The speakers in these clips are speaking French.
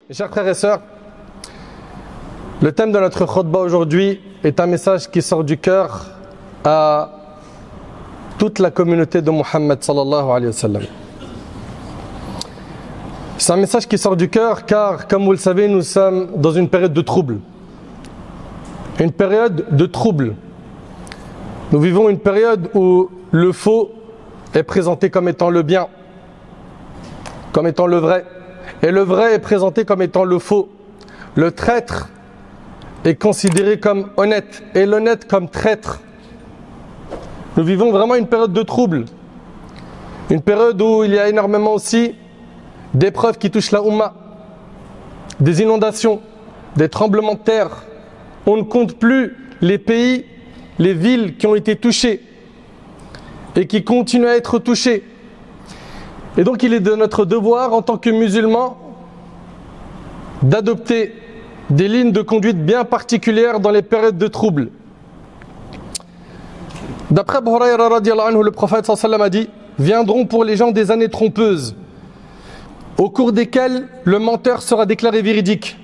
Mes chers frères et sœurs, le thème de notre khutbah aujourd'hui est un message qui sort du cœur à toute la communauté de Muhammad sallallahu alayhi wa sallam. C'est un message qui sort du cœur car, comme vous le savez, nous sommes dans une période de trouble. Une période de trouble. Nous vivons une période où le faux est présenté comme étant le bien, comme étant le vrai. Et le vrai est présenté comme étant le faux. Le traître est considéré comme honnête et l'honnête comme traître. Nous vivons vraiment une période de trouble. Une période où il y a énormément aussi d'épreuves qui touchent la Ummah. Des inondations, des tremblements de terre. On ne compte plus les pays, les villes qui ont été touchées et qui continuent à être touchées. Et donc il est de notre devoir en tant que musulmans d'adopter des lignes de conduite bien particulières dans les périodes de trouble. D'après Abu Hurayra radiyallahu anhu, le prophète sallallahu alayhi wa sallam a dit: viendront pour les gens des années trompeuses, au cours desquelles le menteur sera déclaré véridique,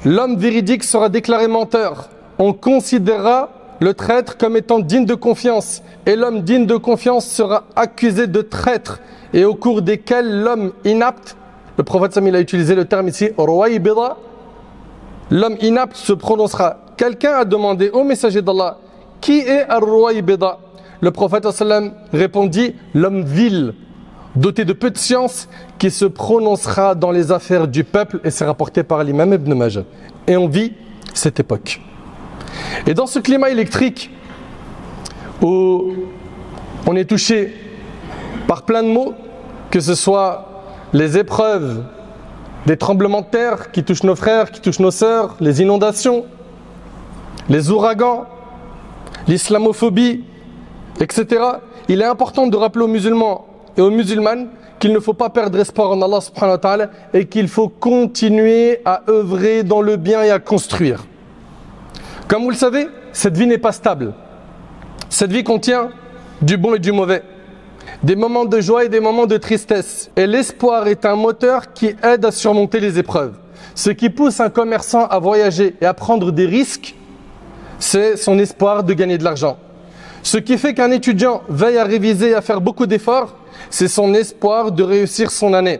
l'homme véridique sera déclaré menteur. On considérera le traître comme étant digne de confiance, et l'homme digne de confiance sera accusé de traître, et au cours desquels l'homme inapte, le prophète sallallahu alayhi wa sallam a utilisé le terme ici, ruwaybida, l'homme inapte se prononcera. Quelqu'un a demandé au messager d'Allah: qui est ar-ruwaybida? Le prophète sallallahu alayhi wa sallam répondit: l'homme vil, doté de peu de science, qui se prononcera dans les affaires du peuple. Et c'est rapporté par l'imam Ibn Majah. Et on vit cette époque. Et dans ce climat électrique où on est touché par plein de maux, que ce soit les épreuves des tremblements de terre qui touchent nos frères, qui touchent nos sœurs, les inondations, les ouragans, l'islamophobie, etc. Il est important de rappeler aux musulmans et aux musulmanes qu'il ne faut pas perdre espoir en Allah subhanahu wa ta'ala et qu'il faut continuer à œuvrer dans le bien et à construire. Comme vous le savez, cette vie n'est pas stable. Cette vie contient du bon et du mauvais, des moments de joie et des moments de tristesse. Et l'espoir est un moteur qui aide à surmonter les épreuves. Ce qui pousse un commerçant à voyager et à prendre des risques, c'est son espoir de gagner de l'argent. Ce qui fait qu'un étudiant veille à réviser et à faire beaucoup d'efforts, c'est son espoir de réussir son année.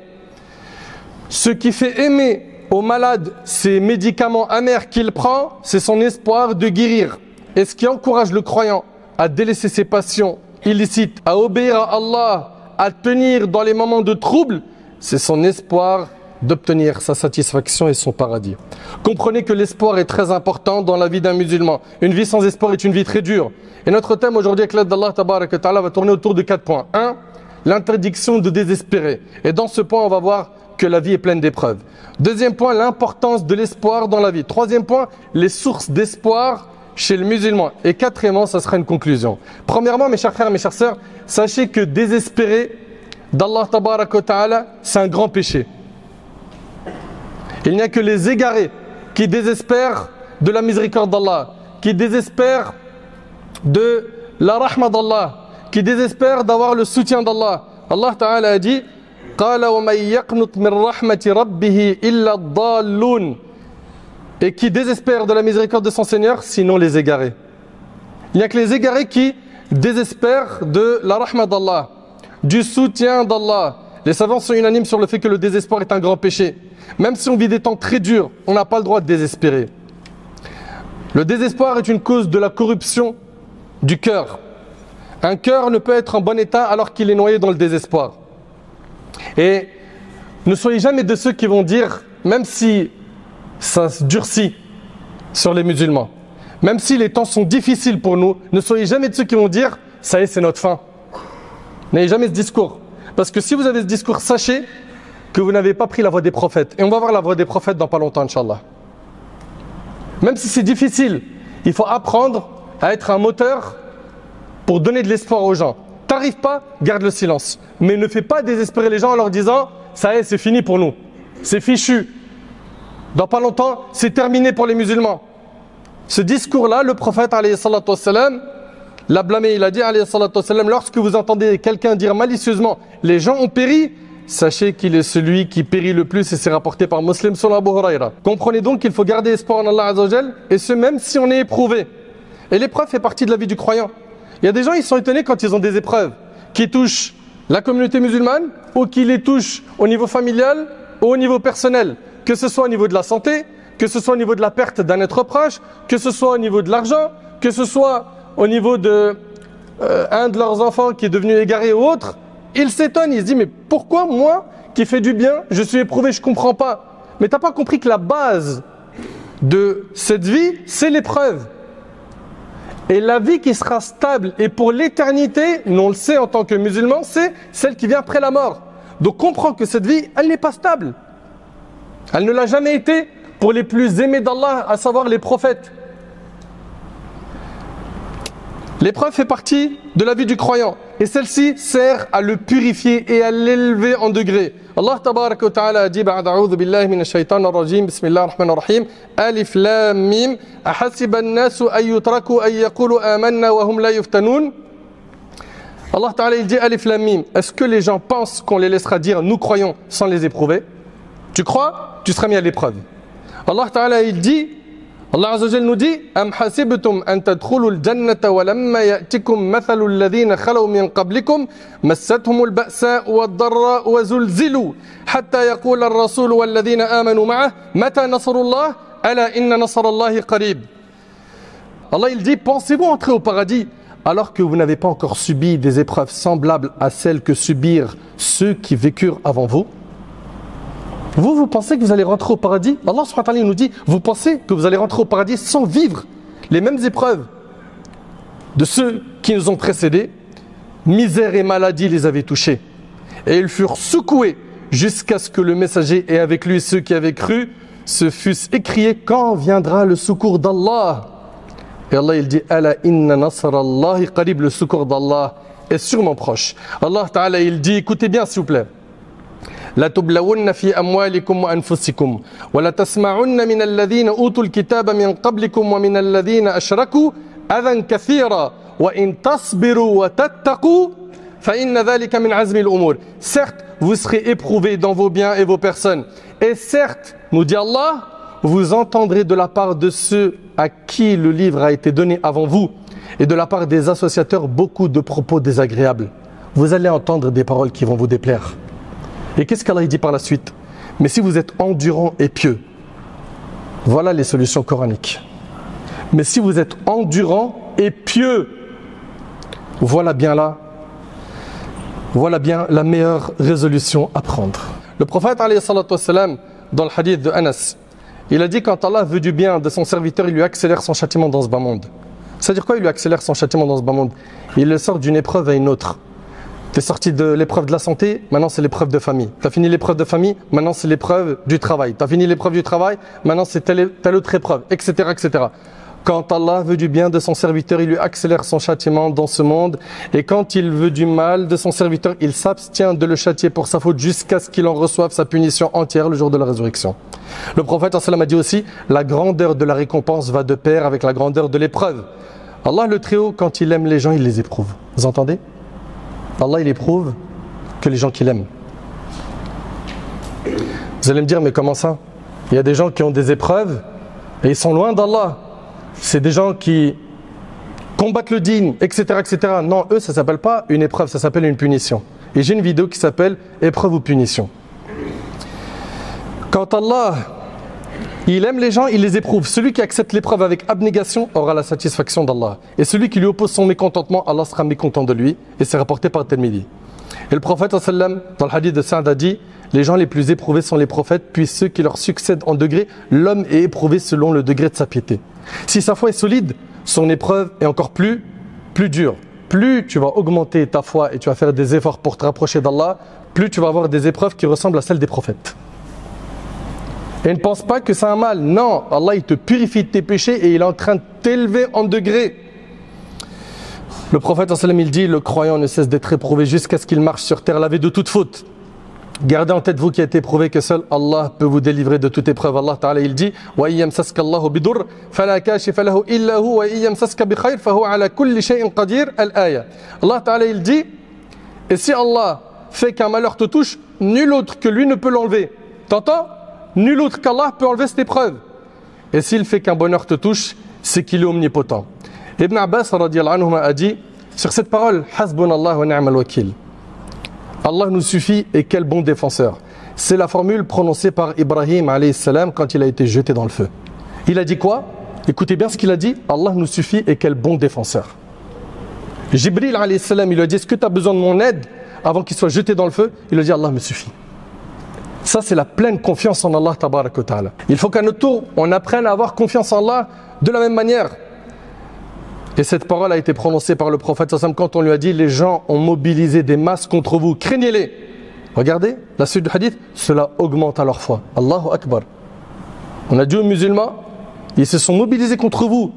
Ce qui fait aimer au malade ces médicaments amers qu'il prend, c'est son espoir de guérir. Et ce qui encourage le croyant à délaisser ses passions illicites, à obéir à Allah, à tenir dans les moments de trouble, c'est son espoir d'obtenir sa satisfaction et son paradis. Comprenez que l'espoir est très important dans la vie d'un musulman. Une vie sans espoir est une vie très dure. Et notre thème aujourd'hui avec l'aide d'Allah tabarak wa ta'ala va tourner autour de 4 points. 1. L'interdiction de désespérer. Et dans ce point, on va voir que la vie est pleine d'épreuves. Deuxième point, l'importance de l'espoir dans la vie. Troisième point, les sources d'espoir chez le musulman. Et quatrièmement, ça sera une conclusion. Premièrement, mes chers frères, mes chères sœurs, sachez que désespérer d'Allah tabarak wa ta'ala, c'est un grand péché. Il n'y a que les égarés qui désespèrent de la miséricorde d'Allah, qui désespèrent de la rahma d'Allah, qui désespèrent d'avoir le soutien d'Allah. Allah Ta'ala a dit: et qui désespèrent de la miséricorde de son Seigneur, sinon les égarés. Il n'y a que les égarés qui désespèrent de la rahma d'Allah, du soutien d'Allah. Les savants sont unanimes sur le fait que le désespoir est un grand péché. Même si on vit des temps très durs, on n'a pas le droit de désespérer. Le désespoir est une cause de la corruption du cœur. Un cœur ne peut être en bon état alors qu'il est noyé dans le désespoir. Et ne soyez jamais de ceux qui vont dire, même si ça se durcit sur les musulmans, même si les temps sont difficiles pour nous, ne soyez jamais de ceux qui vont dire: ça y est, c'est notre fin. N'ayez jamais ce discours. Parce que si vous avez ce discours, sachez que vous n'avez pas pris la voie des prophètes. Et on va voir la voie des prophètes dans pas longtemps, Inch'Allah. Même si c'est difficile, il faut apprendre à être un moteur pour donner de l'espoir aux gens. T'arrives pas, garde le silence. Mais ne fais pas désespérer les gens en leur disant: ça y est, c'est fini pour nous. C'est fichu. Dans pas longtemps, c'est terminé pour les musulmans. Ce discours-là, le prophète, alayhi salatu wassalam, l'a blâmé. Il a dit, alayhi salatu wassalam, lorsque vous entendez quelqu'un dire malicieusement: les gens ont péri, sachez qu'il est celui qui périt le plus et c'est rapporté par Muslim selon Abu Huraira. Comprenez donc qu'il faut garder espoir en Allah Azza wa Jal et ce même si on est éprouvé. Et l'épreuve fait partie de la vie du croyant. Il y a des gens, ils sont étonnés quand ils ont des épreuves qui touchent la communauté musulmane ou qui les touchent au niveau familial ou au niveau personnel, que ce soit au niveau de la santé, que ce soit au niveau de la perte d'un être proche, que ce soit au niveau de l'argent, que ce soit au niveau de un de leurs enfants qui est devenu égaré ou autre. Ils s'étonnent, ils se disent mais pourquoi moi qui fais du bien, je suis éprouvé, je ne comprends pas. Mais tu n'as pas compris que la base de cette vie, c'est l'épreuve. Et la vie qui sera stable et pour l'éternité, nous on le sait en tant que musulmans, c'est celle qui vient après la mort. Donc comprends que cette vie, elle n'est pas stable. Elle ne l'a jamais été pour les plus aimés d'Allah, à savoir les prophètes. L'épreuve fait partie de la vie du croyant. Et celle-ci sert à le purifier et à l'élever en degrés. Allah tabarak wa ta'ala a dit ba'd a'udhu billahi minash shaitanir rajim bismillahir rahmanir rahim alif lam mim ahasiba an-nasu an yutraku an yaqulu amanna wa hum la yuftanun. Allah ta'ala il dit alif lam mim. Est-ce que les gens pensent qu'on les laissera dire nous croyons sans les éprouver? Tu crois? Tu seras mis à l'épreuve. Allah ta'ala il dit, Allah Azza wa Jalla nous dit am hasibtum an tadkhulul jannata wa lamma ya'tikum mathalul ladhina khalaw min qablikum massathumul ba'sa'u wad-dharra'u wa zulzilu hatta yaqula ar-rasul wal ladhina amanu ma'ah mata nasrullah ala inna nasrallahi qarib. Allah il dit pensez-vous entrer au paradis alors que vous n'avez pas encore subi des épreuves semblables à celles que subirent ceux qui vécurent avant vous? Vous pensez que vous allez rentrer au paradis? Allah subhanahu wa ta'ala nous dit, vous pensez que vous allez rentrer au paradis sans vivre les mêmes épreuves de ceux qui nous ont précédés? Misère et maladie les avaient touchés. Et ils furent secoués jusqu'à ce que le messager et avec lui ceux qui avaient cru se fussent écriés quand viendra le secours d'Allah. Et Allah il dit, ala inna nasrallahi qarib, le secours d'Allah est sûrement proche. Allah ta'ala il dit, écoutez bien s'il vous plaît. لا تبلون في أموالكم وأنفسكم ولا تسمعن من الذين أوتوا الكتاب من قبلكم ومن الذين أشركوا أذى كثيرا وإن تصبروا وتتقوا فإن ذلك من عزم الأمور. Certes, vous serez éprouvés dans vos biens et vos personnes. Et certes, nous dit Allah, vous entendrez de la part de ceux à qui le livre a été donné avant vous et de la part des associateurs beaucoup de propos désagréables. Vous allez entendre des paroles qui vont vous déplaire. Et qu'est-ce qu'Allah dit par la suite? Mais si vous êtes endurant et pieux, voilà les solutions coraniques. Mais si vous êtes endurant et pieux, voilà bien là, voilà bien la meilleure résolution à prendre. Le prophète alayhi salatu wassalam, dans le hadith de Anas, il a dit quand Allah veut du bien de son serviteur, il lui accélère son châtiment dans ce bas monde. C'est-à-dire quoi il lui accélère son châtiment dans ce bas monde? Il le sort d'une épreuve à une autre. Tu es sorti de l'épreuve de la santé, maintenant c'est l'épreuve de famille. Tu as fini l'épreuve de famille, maintenant c'est l'épreuve du travail. Tu as fini l'épreuve du travail, maintenant c'est telle autre épreuve, etc., etc. Quand Allah veut du bien de son serviteur, il lui accélère son châtiment dans ce monde. Et quand il veut du mal de son serviteur, il s'abstient de le châtier pour sa faute jusqu'à ce qu'il en reçoive sa punition entière le jour de la résurrection. Le prophète a dit aussi, la grandeur de la récompense va de pair avec la grandeur de l'épreuve. Allah le Très-Haut, quand il aime les gens, il les éprouve. Vous entendez? Allah il éprouve que les gens qu'il aime. Vous allez me dire mais comment ça? Il y a des gens qui ont des épreuves et ils sont loin d'Allah. C'est des gens qui combattent le dîn, etc., etc. Non, eux ça ne s'appelle pas une épreuve, ça s'appelle une punition. Et j'ai une vidéo qui s'appelle épreuve ou punition. Quand Allah il aime les gens, il les éprouve. Celui qui accepte l'épreuve avec abnégation aura la satisfaction d'Allah. Et celui qui lui oppose son mécontentement, Allah sera mécontent de lui. Et c'est rapporté par Tirmidhi. Et le prophète, dans le hadith de Sa'd, a dit, les gens les plus éprouvés sont les prophètes, puis ceux qui leur succèdent en degré. L'homme est éprouvé selon le degré de sa piété. Si sa foi est solide, son épreuve est encore plus dure. Plus tu vas augmenter ta foi et tu vas faire des efforts pour te rapprocher d'Allah, plus tu vas avoir des épreuves qui ressemblent à celles des prophètes. Et ne pense pas que c'est un mal. Non, Allah il te purifie de tes péchés et il est en train de t'élever en degrés. Le prophète il dit, le croyant ne cesse d'être éprouvé jusqu'à ce qu'il marche sur terre lavé de toute faute. Gardez en tête vous qui êtes éprouvé que seul Allah peut vous délivrer de toute épreuve. Allah Ta'ala il dit wa yamsaska Allahu bidur fala kashifa lahu illa hu wa yamsaska bi khair fa huwa ala kulli shay'in qadir al-aya. Allah Ta'ala il dit et si Allah fait qu'un malheur te touche, nul autre que lui ne peut l'enlever. T'entends? Nul autre qu'Allah peut enlever cette épreuve. Et s'il fait qu'un bonheur te touche, c'est qu'il est omnipotent. Ibn Abbas radiyallahu anhu a dit sur cette parole, Hasbunallah wa ni'mal wakil. Allah nous suffit et quel bon défenseur. C'est la formule prononcée par Ibrahim alayhi salam quand il a été jeté dans le feu. Il a dit quoi? Écoutez bien ce qu'il a dit. Allah nous suffit et quel bon défenseur. Jibril alayhi salam, il lui a dit, est-ce que tu as besoin de mon aide avant qu'il soit jeté dans le feu? Il lui a dit, Allah me suffit. Ça, c'est la pleine confiance en Allah tabaraka wa ta'ala. Il faut qu'à notre tour, on apprenne à avoir confiance en Allah de la même manière. Et cette parole a été prononcée par le prophète sallam quand on lui a dit, les gens ont mobilisé des masses contre vous, craignez-les. Regardez la suite du hadith, cela augmente à leur foi. Allahu Akbar. On a dit aux musulmans, ils se sont mobilisés contre vous,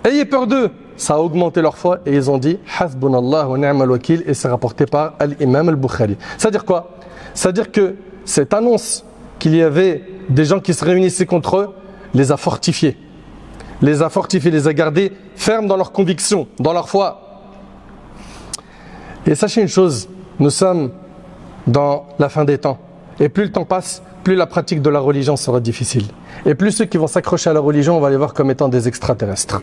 ayez peur d'eux. Ça a augmenté leur foi et ils ont dit Hasbunallah wa ni'mal wakil, et c'est rapporté par Al-Imam Al-Bukhari. C'est-à-dire quoi? C'est-à-dire que cette annonce qu'il y avait des gens qui se réunissaient contre eux les a fortifiés. Les a gardés fermes dans leurs convictions, dans leur foi. Et sachez une chose, nous sommes dans la fin des temps. Et plus le temps passe, plus la pratique de la religion sera difficile. Et plus ceux qui vont s'accrocher à la religion, on va les voir comme étant des extraterrestres.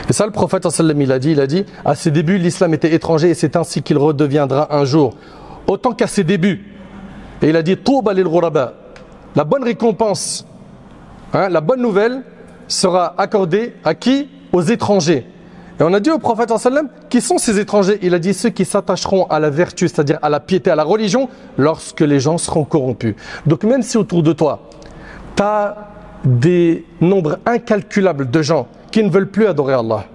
Et ça, le prophète sallam, il a dit, à ses débuts, l'islam était étranger et c'est ainsi qu'il redeviendra un jour. Autant qu'à ses débuts. Et il a dit, Touba lil ghuraba. La bonne récompense, la bonne nouvelle sera accordée à qui? Aux étrangers. Et on a dit au prophète sallam, qui sont ces étrangers? Il a dit ceux qui s'attacheront à la vertu, c'est-à-dire à la piété, à la religion, lorsque les gens seront corrompus. Donc même si autour de toi, tu as des nombres incalculables de gens qui ne veulent plus adorer Allah,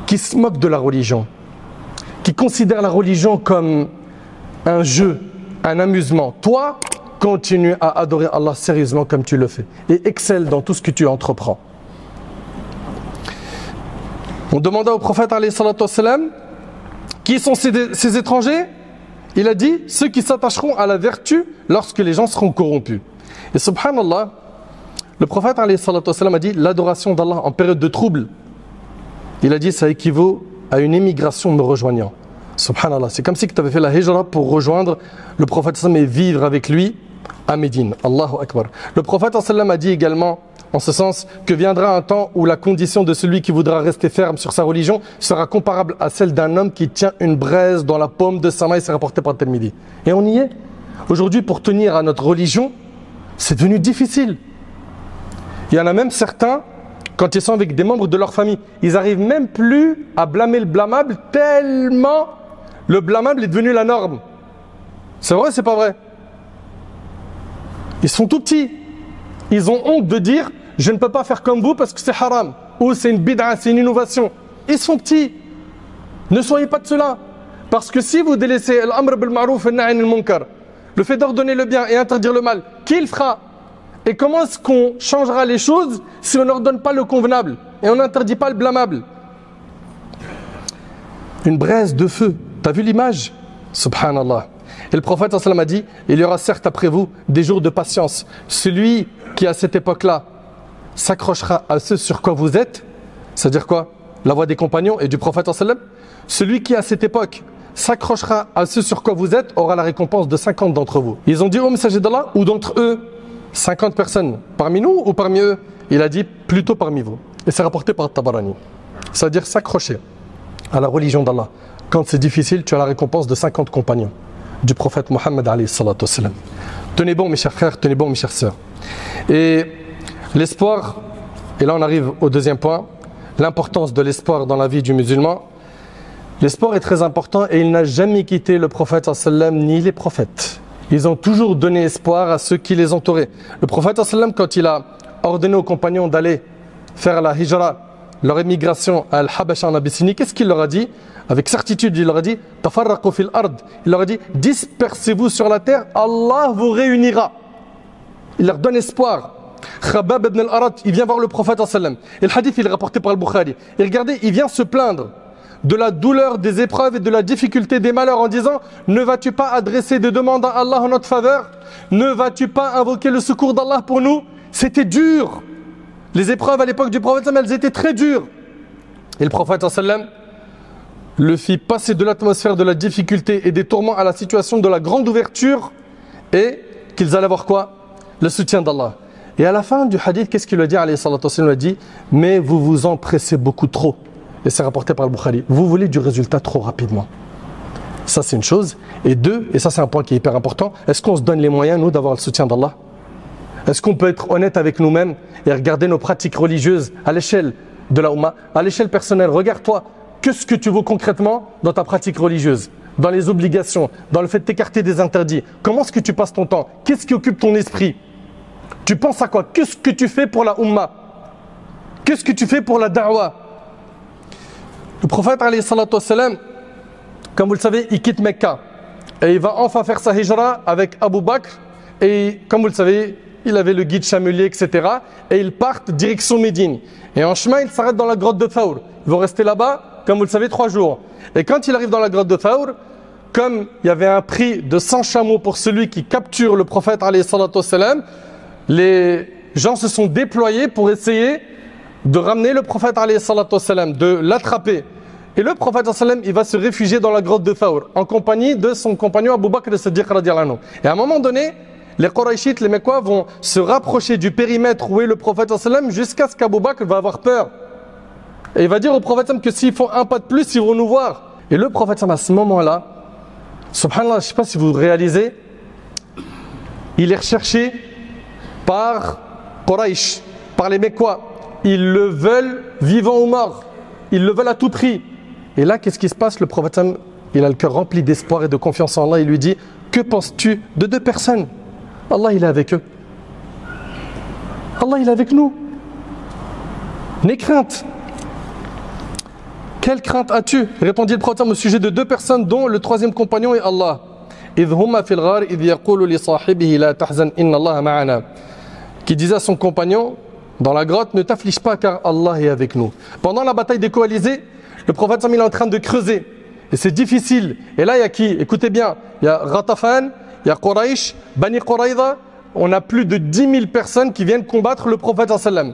qui se moquent de la religion, qui considèrent la religion comme un jeu, un amusement, toi, continue à adorer Allah sérieusement comme tu le fais et excelle dans tout ce que tu entreprends. On demanda au prophète alayhi salatu wassalam, qui sont ces étrangers? Il a dit ceux qui s'attacheront à la vertu lorsque les gens seront corrompus. Et subhanallah, le prophète alayhi salatu wassalam a dit l'adoration d'Allah en période de trouble, il a dit ça équivaut à une émigration me rejoignant. Subhanallah, c'est comme si tu avais fait la hijra pour rejoindre le prophète sallam et vivre avec lui à Médine. Allahu Akbar. Le prophète sallam a dit également en ce sens que viendra un temps où la condition de celui qui voudra rester ferme sur sa religion sera comparable à celle d'un homme qui tient une braise dans la paume de sa main, et c'est rapporté par Tirmidhi. Et on y est. Aujourd'hui, pour tenir à notre religion, c'est devenu difficile. Il y en a même certains, quand ils sont avec des membres de leur famille, ils n'arrivent même plus à blâmer le blâmable tellement le blâmable est devenu la norme. C'est vrai, c'est pas vrai? Ils sont tout petits. Ils ont honte de dire je ne peux pas faire comme vous parce que c'est haram, ou c'est une bid'a, c'est une innovation. Ils sont petits. Ne soyez pas de cela. Parce que si vous délaissez l'amr bil ma'ruf et nahy anil munkar, le fait d'ordonner le bien et interdire le mal, qui le fera? Et comment est-ce qu'on changera les choses si on n'ordonne pas le convenable et on n'interdit pas le blâmable? Une braise de feu. T'as vu l'image? Subhanallah. Et le prophète sallam a dit, il y aura certes après vous des jours de patience. Celui qui à cette époque-là s'accrochera à ce sur quoi vous êtes, c'est-à-dire quoi? La voie des compagnons et du prophète sallam. Celui qui à cette époque s'accrochera à ce sur quoi vous êtes aura la récompense de 50 d'entre vous. Ils ont dit, ô messager d'Allah, ou d'entre eux? 50 personnes. Parmi nous ou parmi eux? Il a dit, plutôt parmi vous. Et c'est rapporté par Tabarani. C'est-à-dire s'accrocher à la religion d'Allah. Quand c'est difficile, tu as la récompense de 50 compagnons du prophète Mohammed alayhi salatu wassalam. Tenez bon mes chers frères, tenez bon mes chères sœurs. Et l'espoir, et là on arrive au deuxième point, l'importance de l'espoir dans la vie du musulman. L'espoir est très important et il n'a jamais quitté le prophète sallam ni les prophètes. Ils ont toujours donné espoir à ceux qui les entouraient. Le prophète sallam, quand il a ordonné aux compagnons d'aller faire la hijra, leur émigration à Al-Habasha en Abyssinie, qu'est-ce qu'il leur a dit? Avec certitude, il leur a dit Tafarraqu fil ard. Il leur a dit dispersez-vous sur la terre, Allah vous réunira. Il leur donne espoir. Khabab ibn al-Arat, il vient voir le prophète sallam. Et le hadith, il est rapporté par al-Bukhari. Et regardez, il vient se plaindre de la douleur des épreuves et de la difficulté des malheurs en disant ne vas-tu pas adresser des demandes à Allah en notre faveur? Ne vas-tu pas invoquer le secours d'Allah pour nous? C'était dur. Les épreuves à l'époque du prophète, elles étaient très dures. Et le prophète sallam, le fit passer de l'atmosphère de la difficulté et des tourments à la situation de la grande ouverture et qu'ils allaient avoir quoi? Le soutien d'Allah. Et à la fin du hadith, qu'est-ce qu'il lui a dit? Alayhi salatu wassalam, il lui a dit: mais vous vous empressez beaucoup trop. Et c'est rapporté par le Bukhari. Vous voulez du résultat trop rapidement. Ça, c'est une chose. Et deux, et ça, c'est un point qui est hyper important, est-ce qu'on se donne les moyens, nous, d'avoir le soutien d'Allah? Est-ce qu'on peut être honnête avec nous-mêmes et regarder nos pratiques religieuses à l'échelle de la Ummah, à l'échelle personnelle? Regarde-toi, qu'est-ce que tu veux concrètement dans ta pratique religieuse, dans les obligations, dans le fait de t'écarter des interdits? Comment est-ce que tu passes ton temps? Qu'est-ce qui occupe ton esprit? Tu penses à quoi? Qu'est-ce que tu fais pour la Ummah? Qu'est-ce que tu fais pour la da'wah? Le prophète, alayhi salatu wassalam, comme vous le savez, il quitte Mecca et il va enfin faire sa hijra avec Abu Bakr. Et comme vous le savez, il avait le guide chamelier, etc. Et ils partent direction Médine. Et en chemin, ils s'arrêtent dans la grotte de Thawr. Ils vont rester là-bas, comme vous le savez, 3 jours. Et quand il arrive dans la grotte de Thawr, comme il y avait un prix de 100 chameaux pour celui qui capture le prophète, alayhi salatu wassalam, les gens se sont déployés pour essayer de ramener le prophète, alayhi salatu wassalam, de l'attraper. Et le prophète, sallam, il va se réfugier dans la grotte de Thawr en compagnie de son compagnon Abu Bakr as-Siddiq radiyallahu anhu. Et à un moment donné, les Qurayshites, les Mecquois vont se rapprocher du périmètre où est le prophète sallam jusqu'à ce qu'Abu Bakr va avoir peur. Et il va dire au prophète sallam que s'ils font un pas de plus, ils vont nous voir. Et le prophète sallam, à ce moment-là, subhanallah, je ne sais pas si vous réalisez, il est recherché par Quraysh, par les Mecquois. Ils le veulent vivant ou mort. Ils le veulent à tout prix. Et là, qu'est-ce qui se passe? Le prophète, il a le cœur rempli d'espoir et de confiance en Allah. Il lui dit: que penses-tu de 2 personnes? Allah, il est avec eux. Allah, il est avec nous. N'aie crainte. Quelle crainte as-tu? Répondit le prophète au sujet de 2 personnes dont le 3e compagnon est Allah. Qui disait à son compagnon dans la grotte: ne t'afflige pas car Allah est avec nous. Pendant la bataille des coalisés, le prophète il est en train de creuser et c'est difficile. Et là il y a qui? Écoutez bien, il y a Ghatafan, il y a Quraysh, Bani Quraïda. On a plus de 10 000 personnes qui viennent combattre le prophète sallam.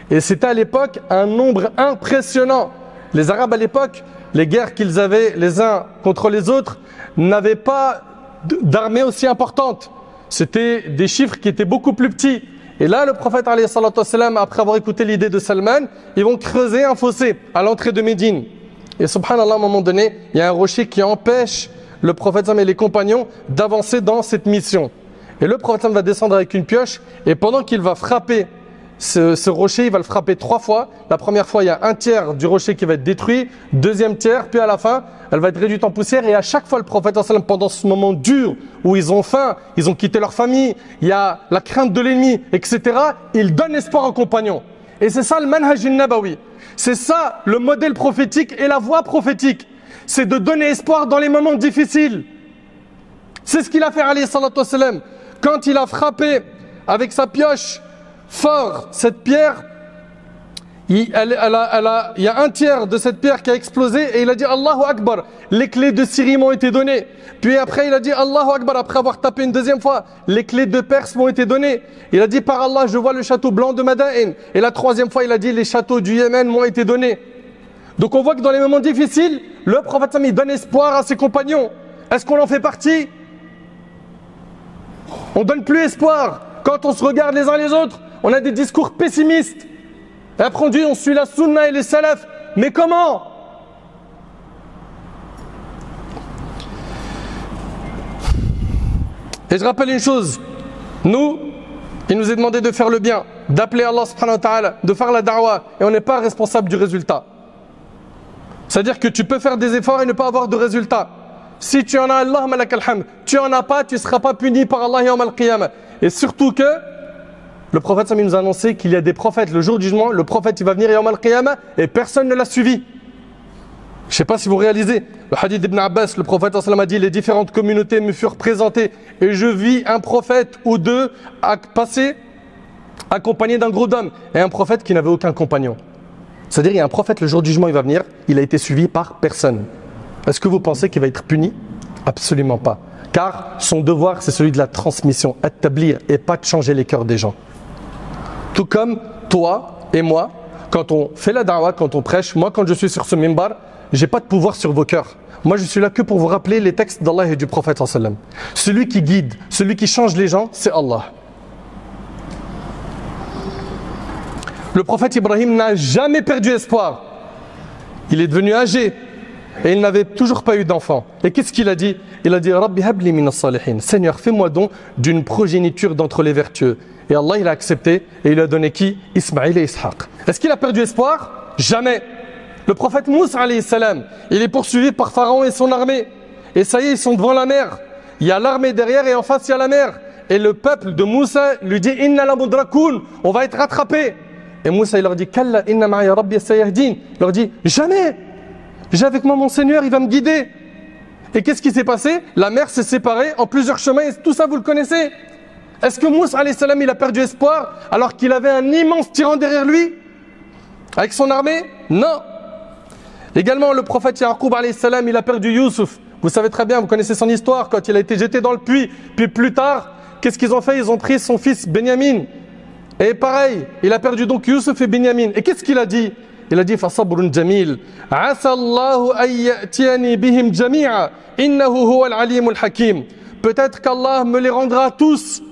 Et c'était à l'époque un nombre impressionnant. Les Arabes à l'époque, les guerres qu'ils avaient les uns contre les autres n'avaient pas d'armée aussi importante. C'était des chiffres qui étaient beaucoup plus petits. Et là, le prophète, alayhi salatu wassalam, après avoir écouté l'idée de Salman, ils vont creuser un fossé à l'entrée de Médine. Et subhanallah, à un moment donné, il y a un rocher qui empêche le prophète et les compagnons d'avancer dans cette mission. Et le prophète va descendre avec une pioche, et pendant qu'il va frapper ce rocher, il va le frapper 3 fois. La première fois, il y a 1/3 du rocher qui va être détruit, 2e tiers, puis à la fin, elle va être réduite en poussière. Et à chaque fois, le prophète, pendant ce moment dur où ils ont faim, ils ont quitté leur famille, il y a la crainte de l'ennemi, etc., il donne espoir aux compagnons. Et c'est ça le manhaj al-nabawi. C'est ça le modèle prophétique et la voie prophétique. C'est de donner espoir dans les moments difficiles. C'est ce qu'il a fait, alayhi salatu wassalam. Quand il a frappé avec sa pioche fort cette pierre, il y a 1/3 de cette pierre qui a explosé et il a dit Allahu Akbar, les clés de Syrie m'ont été données. Puis après il a dit Allahu Akbar, après avoir tapé une 2e fois, les clés de Perse m'ont été données. Il a dit par Allah, je vois le château blanc de Madain. Et la 3e fois il a dit les châteaux du Yémen m'ont été donnés. Donc on voit que dans les moments difficiles, le prophète il donne espoir à ses compagnons. Est-ce qu'on en fait partie? On donne plus espoir. Quand on se regarde les uns les autres, on a des discours pessimistes. Et après on dit on suit la sunna et les salafs. Mais comment? Et je rappelle une chose. Nous, il nous est demandé de faire le bien, d'appeler Allah subhanahu wa ta'ala, de faire la da'wah. Et on n'est pas responsable du résultat. C'est-à-dire que tu peux faire des efforts et ne pas avoir de résultat. Si tu en as, Allahumma lakal hamd. Tu en as pas, tu ne seras pas puni par Allah yawm al-qiyamah. Et surtout que le prophète Sami nous a annoncé qu'il y a des prophètes le jour du jugement, le prophète il va venir yawm al-qiyamah et personne ne l'a suivi. Je ne sais pas si vous réalisez. Le hadith d'Ibn Abbas, le prophète a dit: les différentes communautés me furent présentées et je vis un prophète ou 2 passer accompagné d'un gros d'hommes et un prophète qui n'avait aucun compagnon. C'est-à-dire il y a un prophète le jour du jugement, il va venir, il a été suivi par personne. Est-ce que vous pensez qu'il va être puni? Absolument pas. Car son devoir c'est celui de la transmission, établir et pas de changer les cœurs des gens. Tout comme toi et moi, quand on fait la da'wah, quand on prêche, moi quand je suis sur ce minbar, j'ai pas de pouvoir sur vos cœurs. Moi, je suis là que pour vous rappeler les textes d'Allah et du prophète sallam. Celui qui guide, celui qui change les gens, c'est Allah. Le prophète Ibrahim n'a jamais perdu espoir. Il est devenu âgé et il n'avait toujours pas eu d'enfant. Et qu'est-ce qu'il a dit? Il a dit Rabbi habli min as-salihin. Seigneur, fais-moi don d'une progéniture d'entre les vertueux. Et Allah, il a accepté et il a donné qui? Ismaïl et Ishaq. Est-ce qu'il a perdu espoir? Jamais. Le prophète Moussa alayhi salam, il est poursuivi par Pharaon et son armée. Et ça y est, ils sont devant la mer. Il y a l'armée derrière et en face il y a la mer. Et le peuple de Moussa lui dit Inna la mudrakoun, on va être rattrapés. Et Moussa il leur dit Kalla inna ma'a rabbi sayahdin. Il leur dit jamais. J'ai avec moi mon Seigneur, il va me guider. Et qu'est-ce qui s'est passé? La mer s'est séparée en plusieurs chemins et tout ça vous le connaissez. Est-ce que Moussa alayhi salam il a perdu espoir alors qu'il avait un immense tyran derrière lui avec son armée? Non. Également le prophète Yaqub alayhi salam il a perdu Youssouf. Vous savez très bien, vous connaissez son histoire quand il a été jeté dans le puits. Puis plus tard, qu'est-ce qu'ils ont fait? Ils ont pris son fils Benyamin. Et pareil, il a perdu donc Youssouf et Benyamin. Et qu'est-ce qu'il a dit? Il a dit Fasabrun jamil. Asa Allahu an ya'tiyani bihim jami'a. Innahu huwa al-alim al-hakim. Peut-être qu'Allah me les rendra tous.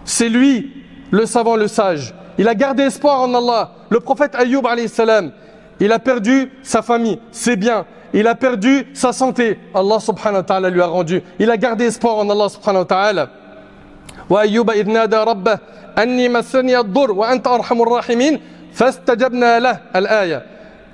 C'est lui, le savant, le sage. Il a gardé espoir en Allah. Le prophète Ayyub alayhi salam, il a perdu sa famille, c'est bien. Il a perdu sa santé. Allah subhanahu wa ta'ala lui a rendu. Il a gardé espoir en Allah subhanahu wa ta'ala. Wa Ayyuba idh nada rabbah anni massani ad-dur wa anta arhamur rahimin fastajabna lah al-aya.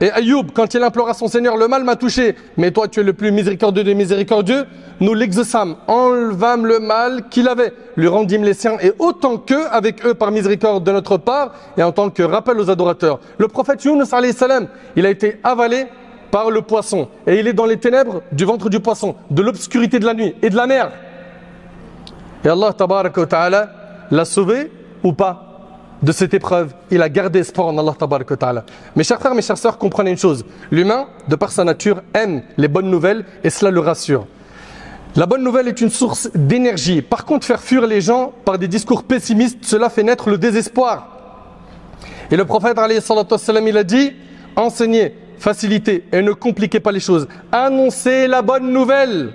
Et Ayyub, quand il implora son Seigneur, le mal m'a touché, mais toi tu es le plus miséricordieux des miséricordieux, nous l'exaucâmes, enlevâmes le mal qu'il avait, lui rendîmes les siens, et autant qu'eux, avec eux par miséricorde de notre part, et en tant que rappel aux adorateurs. Le prophète Yunus alayhi salam, il a été avalé par le poisson, et il est dans les ténèbres du ventre du poisson, de l'obscurité de la nuit et de la mer. Et Allah tabaraka wa ta'ala l'a sauvé ou pas de cette épreuve? Il a gardé espoir en Allah tabaraka wa ta'ala. Mes chers frères, mes chères sœurs, comprenez une chose. L'humain, de par sa nature, aime les bonnes nouvelles et cela le rassure. La bonne nouvelle est une source d'énergie. Par contre, faire fuir les gens par des discours pessimistes, cela fait naître le désespoir. Et le prophète alayhi salatu wassalam, il a dit, enseignez, facilitez et ne compliquez pas les choses. Annoncez la bonne nouvelle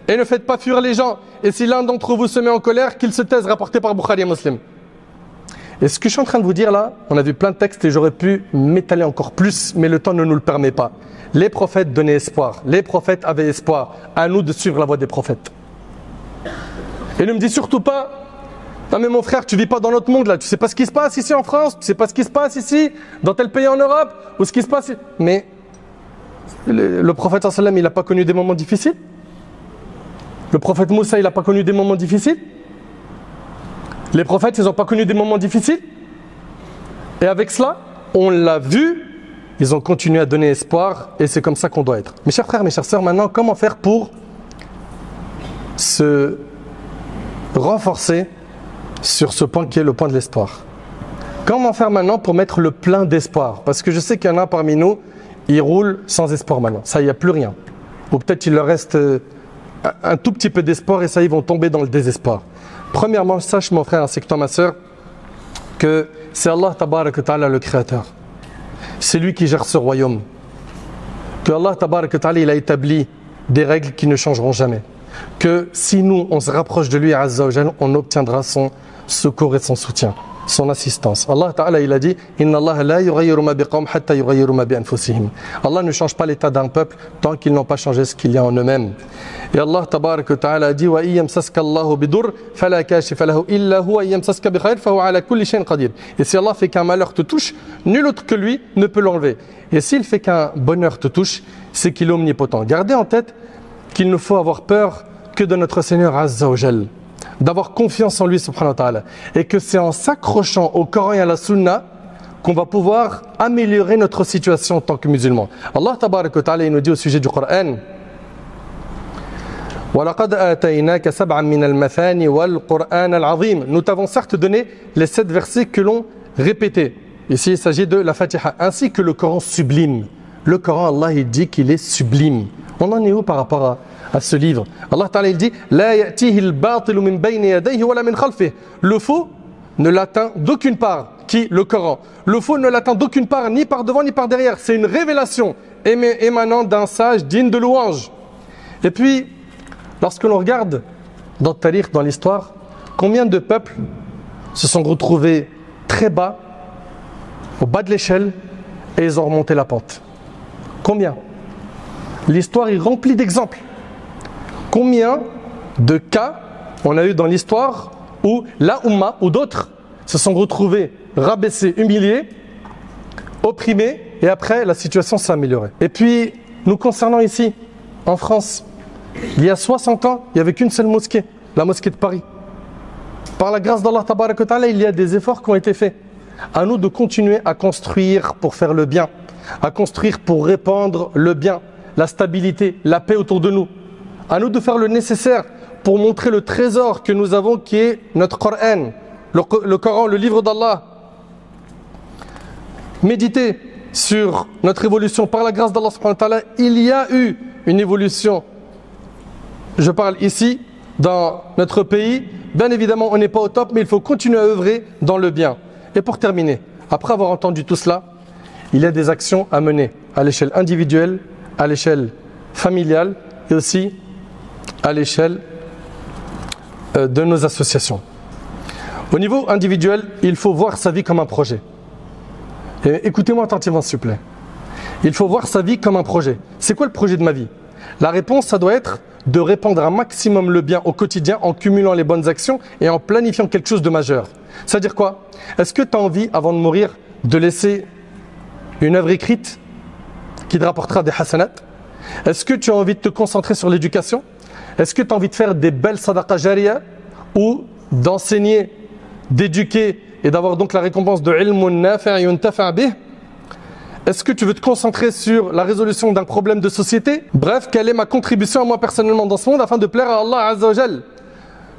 et ne faites pas fuir les gens. Et si l'un d'entre vous se met en colère, qu'il se taise, rapporté par Bukhari et Muslim. Et ce que je suis en train de vous dire là, on a vu plein de textes et j'aurais pu m'étaler encore plus, mais le temps ne nous le permet pas. Les prophètes donnaient espoir, les prophètes avaient espoir. À nous de suivre la voie des prophètes. Et ne me dis surtout pas, non mais mon frère, tu vis pas dans notre monde là, tu sais pas ce qui se passe ici en France, tu sais pas ce qui se passe ici, dans tel pays en Europe, ou ce qui se passe. Mais le prophète sallallahu alayhi wa sallam, il n'a pas connu des moments difficiles. Le prophète Moussa, il n'a pas connu des moments difficiles. Les prophètes, ils n'ont pas connu des moments difficiles. Et avec cela, on l'a vu, ils ont continué à donner espoir et c'est comme ça qu'on doit être. Mes chers frères, mes chères sœurs, maintenant, comment faire pour se renforcer sur ce point qui est le point de l'espoir? Comment faire maintenant pour mettre le plein d'espoir? Parce que je sais qu'il y en a parmi nous, ils roulent sans espoir maintenant. Ça, il n'y a plus rien. Ou peut-être il leur reste un tout petit peu d'espoir et ça, ils vont tomber dans le désespoir. Premièrement, sache mon frère ainsi que toi ma soeur que c'est Allah tabarak wa ta'ala le créateur. C'est lui qui gère ce royaume. Que Allah tabarak wa ta'ala il a établi des règles qui ne changeront jamais. Que si nous on se rapproche de lui azza wa jal, on obtiendra son secours et son soutien, son assistance. Allah ta'ala il a dit Inna Allah la yughayyiru ma biqawm hatta yughayyiru ma bi anfusihim. Allah ne change pas l'état d'un peuple tant qu'ils n'ont pas changé ce qu'il y a en eux-mêmes. Et Allah tabarak wa ta'ala a dit wa iyamsaska Allahu bidur fala kashifa lahu illa huwa yamsaska bi khayr fa huwa ala kulli shay'in qadir. Et si Allah fait qu'un malheur te touche, nul autre que lui ne peut l'enlever. Et s'il fait qu'un bonheur te touche, c'est qu'il est omnipotent. Gardez en tête qu'il ne faut avoir peur que de notre Seigneur azza wa jal, d'avoir confiance en lui subhanahu wa ta'ala, et que c'est en s'accrochant au Coran et à la Sunna qu'on va pouvoir améliorer notre situation en tant que musulmans. Allah tabarak wa ta'ala il nous dit au sujet du Coran وَلَقَدْ آتَيْنَاكَ سَبْعًا مِنَ الْمَثَانِ وَالْقُرْآنَ الْعَظِيمِ. Nous t'avons certes donné les 7 versets que l'on répétait. Ici il s'agit de la Fatiha ainsi que le Coran sublime. Le Coran, Allah il dit qu'il est sublime. On en est où par rapport à ce livre? Allah Ta'ala il dit La ya'tihi al-batilu min bayni yadayhi wa la min khalfihi. Le faux ne l'atteint d'aucune part. Qui? Le Coran. Le faux ne l'atteint d'aucune part, ni par devant ni par derrière. C'est une révélation. émanant d'un sage digne de louange. Et puis, lorsque l'on regarde dans le tarikh, dans l'histoire, combien de peuples se sont retrouvés très bas, au bas de l'échelle, et ils ont remonté la pente. Combien? L'histoire est remplie d'exemples. Combien de cas on a eu dans l'histoire où la Ummah ou d'autres se sont retrouvés rabaissés, humiliés, opprimés, et après la situation s'est améliorée. Et puis, nous concernant ici, en France, il y a 60 ans, il n'y avait qu'une seule mosquée, la mosquée de Paris. Par la grâce d'Allah Tabarak wa Ta'ala, il y a des efforts qui ont été faits. À nous de continuer à construire pour faire le bien, à construire pour répandre le bien, la stabilité, la paix autour de nous. À nous de faire le nécessaire pour montrer le trésor que nous avons qui est notre Coran, le Coran, le livre d'Allah. Méditez sur notre évolution par la grâce d'Allah subhanahu wa ta'ala. Il y a eu une évolution. Je parle ici, dans notre pays. Bien évidemment, on n'est pas au top, mais il faut continuer à œuvrer dans le bien. Et pour terminer, après avoir entendu tout cela, il y a des actions à mener à l'échelle individuelle, à l'échelle familiale et aussi à l'échelle de nos associations. Au niveau individuel, il faut voir sa vie comme un projet. Et écoutez-moi attentivement s'il vous plaît. Il faut voir sa vie comme un projet. C'est quoi le projet de ma vie? La réponse, ça doit être de répandre un maximum le bien au quotidien en cumulant les bonnes actions et en planifiant quelque chose de majeur. C'est-à-dire quoi? Est-ce que tu as envie, avant de mourir, de laisser une œuvre écrite qui te rapportera des hasanat? Est-ce que tu as envie de te concentrer sur l'éducation? Est-ce que tu as envie de faire des belles sadaqa jariya ou d'enseigner, d'éduquer et d'avoir donc la récompense de ilmun nafi' yuntafa' bih? Est-ce que tu veux te concentrer sur la résolution d'un problème de société? Bref, quelle est ma contribution à moi personnellement dans ce monde afin de plaire à Allah Azza wa Jal?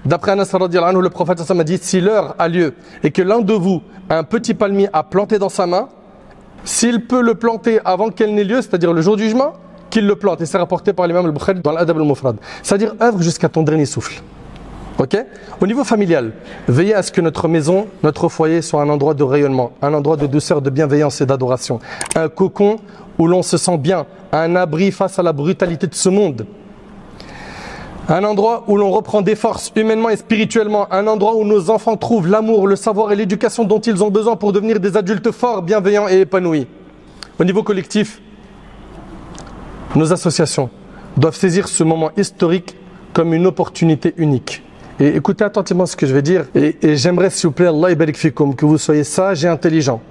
D'après Anas radiyallahu anhu, le prophète sallallahu alayhi wa sallam a dit: si l'heure a lieu et que l'un de vous a un petit palmier à planter dans sa main, s'il peut le planter avant qu'elle n'ait lieu, c'est-à-dire le jour du jugement, qu'il le plante. Et c'est rapporté par l'imam al-Bukhari dans l'Adab al-Mufrad. C'est-à-dire œuvre jusqu'à ton dernier souffle. Ok? Au niveau familial, veillez à ce que notre maison, notre foyer soit un endroit de rayonnement, un endroit de douceur, de bienveillance et d'adoration. Un cocon où l'on se sent bien, un abri face à la brutalité de ce monde. Un endroit où l'on reprend des forces humainement et spirituellement. Un endroit où nos enfants trouvent l'amour, le savoir et l'éducation dont ils ont besoin pour devenir des adultes forts, bienveillants et épanouis. Au niveau collectif, nos associations doivent saisir ce moment historique comme une opportunité unique. Et écoutez attentivement ce que je vais dire. Et j'aimerais, s'il vous plaît, Allah yabarik fikum, que vous soyez sages et intelligents.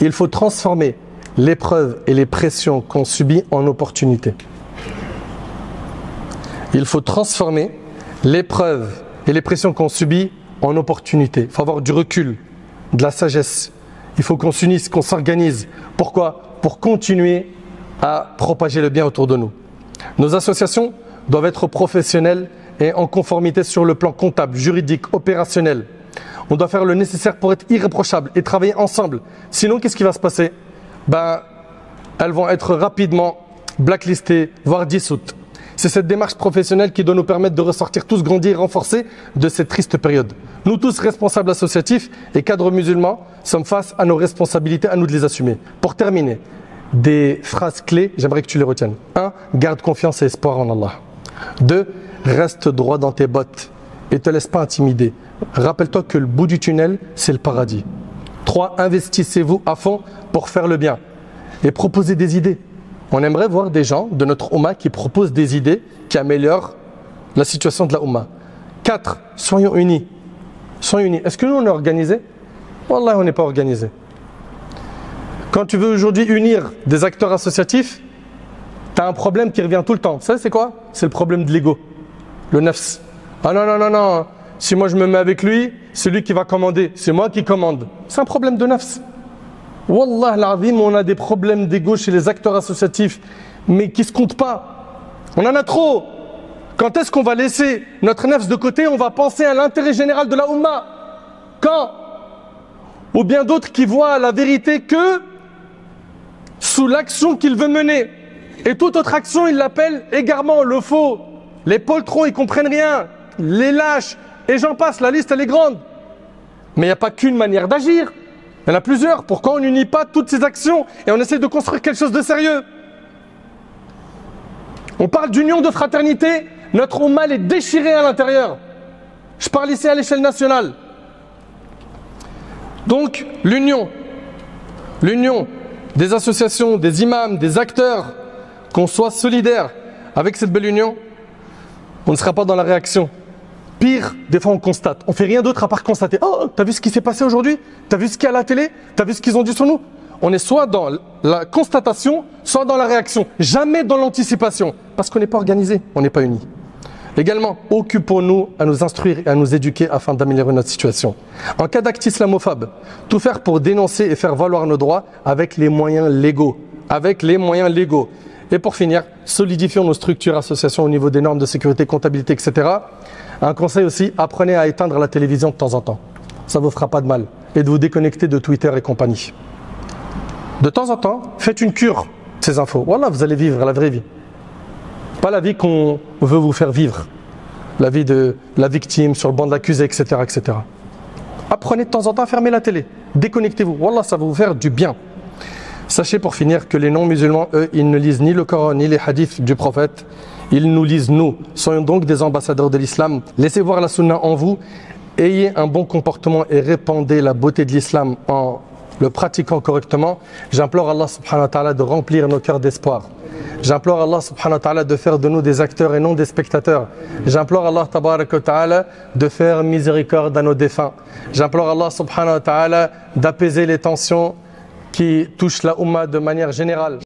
Il faut transformer l'épreuve et les pressions qu'on subit en opportunités. Il faut transformer l'épreuve et les pressions qu'on subit en opportunités. Il faut avoir du recul, de la sagesse. Il faut qu'on s'unisse, qu'on s'organise. Pourquoi? Pour continuer à propager le bien autour de nous. Nos associations doivent être professionnelles et en conformité sur le plan comptable, juridique, opérationnel. On doit faire le nécessaire pour être irréprochable et travailler ensemble. Sinon, qu'est-ce qui va se passer? Elles vont être rapidement blacklistées, voire dissoutes. C'est cette démarche professionnelle qui doit nous permettre de ressortir tous grandis et renforcés de cette triste période. Nous tous, responsables associatifs et cadres musulmans, sommes face à nos responsabilités, à nous de les assumer. Pour terminer, des phrases clés, j'aimerais que tu les retiennes. 1. Garde confiance et espoir en Allah. 2. Reste droit dans tes bottes et ne te laisse pas intimider. Rappelle-toi que le bout du tunnel, c'est le paradis. 3. Investissez-vous à fond pour faire le bien et proposez des idées. On aimerait voir des gens de notre Ummah qui proposent des idées qui améliorent la situation de la Ummah. 4. Soyons unis. Soyons unis. Est-ce que nous, on est organisés? Wallah, on n'est pas organisés. Quand tu veux aujourd'hui unir des acteurs associatifs, tu as un problème qui revient tout le temps. Ça, c'est quoi? C'est le problème de l'ego, le nafs. Ah non, non, non, non. Si moi je me mets avec lui, c'est lui qui va commander. C'est moi qui commande. C'est un problème de nafs. Wallah l'azim, on a des problèmes d'ego chez les acteurs associatifs, mais qui ne se comptent pas. On en a trop. Quand est-ce qu'on va laisser notre nafs de côté? On va penser à l'intérêt général de la Ummah. Quand? Ou bien d'autres qui voient la vérité que sous l'action qu'il veut mener. Et toute autre action, il l'appelle égarement, le faux. Les poltrons, ils comprennent rien. Les lâches, et j'en passe, la liste elle est grande. Mais il n'y a pas qu'une manière d'agir. Il y en a plusieurs. Pourquoi on n'unit pas toutes ces actions et on essaie de construire quelque chose de sérieux? On parle d'union, de fraternité. Notre Oumma est déchirée à l'intérieur. Je parle ici à l'échelle nationale. Donc, l'union des associations, des imams, des acteurs, qu'on soit solidaires avec cette belle union, on ne sera pas dans la réaction. Pire, des fois on constate. On fait rien d'autre à part constater. Oh, t'as vu ce qui s'est passé aujourd'hui? T'as vu ce qu'il y a à la télé? T'as vu ce qu'ils ont dit sur nous? On est soit dans la constatation, soit dans la réaction. Jamais dans l'anticipation. Parce qu'on n'est pas organisé, on n'est pas unis. Également, occupons-nous à nous instruire et à nous éduquer afin d'améliorer notre situation. En cas d'acte islamophobe, tout faire pour dénoncer et faire valoir nos droits avec les moyens légaux. Avec les moyens légaux. Et pour finir, solidifions nos structures, associations au niveau des normes de sécurité, comptabilité, etc. Un conseil aussi, apprenez à éteindre la télévision de temps en temps. Ça ne vous fera pas de mal. Et de vous déconnecter de Twitter et compagnie. De temps en temps, faites une cure de ces infos. Voilà, vous allez vivre la vraie vie. Pas la vie qu'on veut vous faire vivre. La vie de la victime, sur le banc de l'accusé, etc., etc. Apprenez de temps en temps à fermer la télé. Déconnectez-vous. Wallah, ça va vous faire du bien. Sachez pour finir que les non-musulmans, eux, ils ne lisent ni le Coran ni les hadiths du prophète. Ils nous lisent nous. Soyons donc des ambassadeurs de l'islam. Laissez voir la sunna en vous. Ayez un bon comportement et répandez la beauté de l'islam en le pratiquant correctement. J'implore Allah subhanahu wa ta'ala de remplir nos cœurs d'espoir. J'implore Allah subhanahu wa ta'ala de faire de nous des acteurs et non des spectateurs. J'implore Allah tabarak wa ta'ala de faire miséricorde à nos défunts. J'implore Allah subhanahu wa ta'ala d'apaiser les tensions qui touchent la Ummah de manière générale.